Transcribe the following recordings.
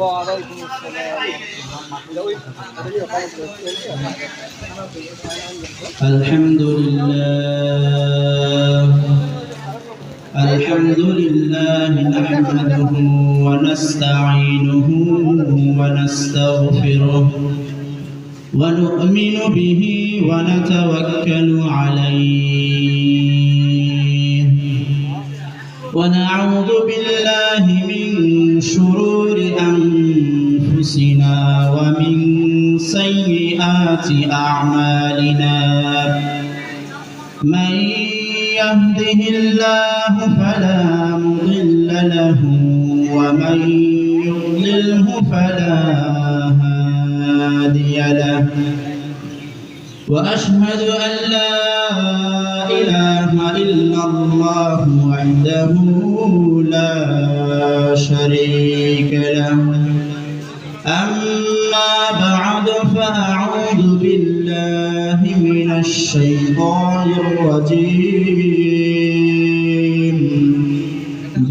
وعليكم السلام. الحمد لله نحمده ونستعينه ونستغفره ونؤمن به ونتوكل عليه ونعوذ بالله من شرور أنفسنا ومن سيئات أعمالنا من يهده الله فلا مضل له ومن يضلله فلا هادي له وأشهد أن لا إله إلا الله وحده لا شريك له أما بعد فأعوذ بالله من الشيطان الرجيم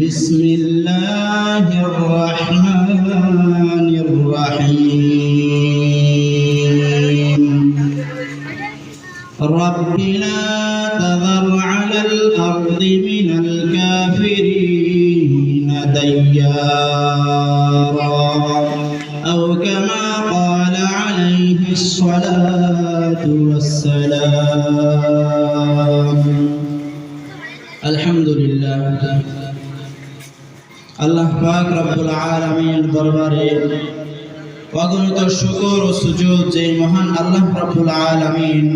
بسم الله الرحمن الرحيم رب لا تذر على الأرض من الكافرين ديارا أو كما قال عليه الصلاة والسلام الحمد لله আল্লাহ পাক রব্বুল আলামিনের দরবারে অগণিত শুকর ও সুজুদ যে মহান আল্লাহ রব্বুল আলামিন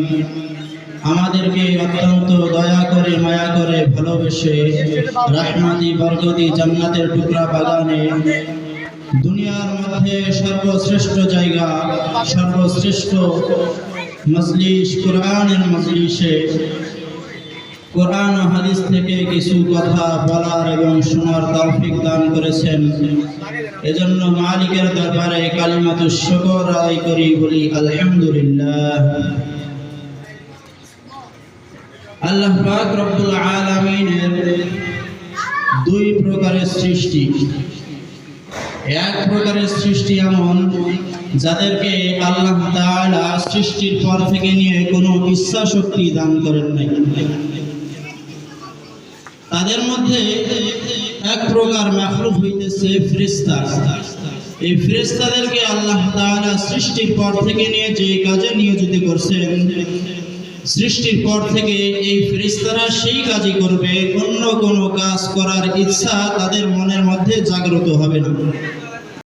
আমাদেরকে অত্যন্ত দয়া করে মায়া করে ভালোবেসে রহমতি বরকতি জান্নাতের টুকরা বাগানে দুনিয়ার মধ্যে সর্বশ্রেষ্ঠ জায়গা সর্বশ্রেষ্ঠ মজলিস কোরআনের মজলিসে কোরআন ও হাদিস থেকে কিছু কথা বলার এবং শোনার তৌফিক দান করেছেন এজন্য মালিকের দরবারে কালিমাতুশ শুকর আদায় করি বলি আলহামদুলিল্লাহ। আল্লাহ পাক রব্বুল আলামিনের দুই প্রকারের সৃষ্টি। এক প্রকারের সৃষ্টি এমন যাদেরকে আল্লাহ তাআলা সৃষ্টির পর থেকে নিয়ে কোনো ইচ্ছা শক্তি দান করেন নাই। তাদের মধ্যে এক প্রকার মাখলুক হইতেছে ফেরেশতা। এই ফেরেশতাদেরকে আল্লাহ তাআলা সৃষ্টির পর থেকে নিয়ে যে কাজে নিয়োজিত করছেন, সৃষ্টির পর থেকে এই ফেরেশতারা সেই কাজই করবে, অন্য কোনো কাজ করার ইচ্ছা তাদের মনের মধ্যে জাগ্রত হবে না।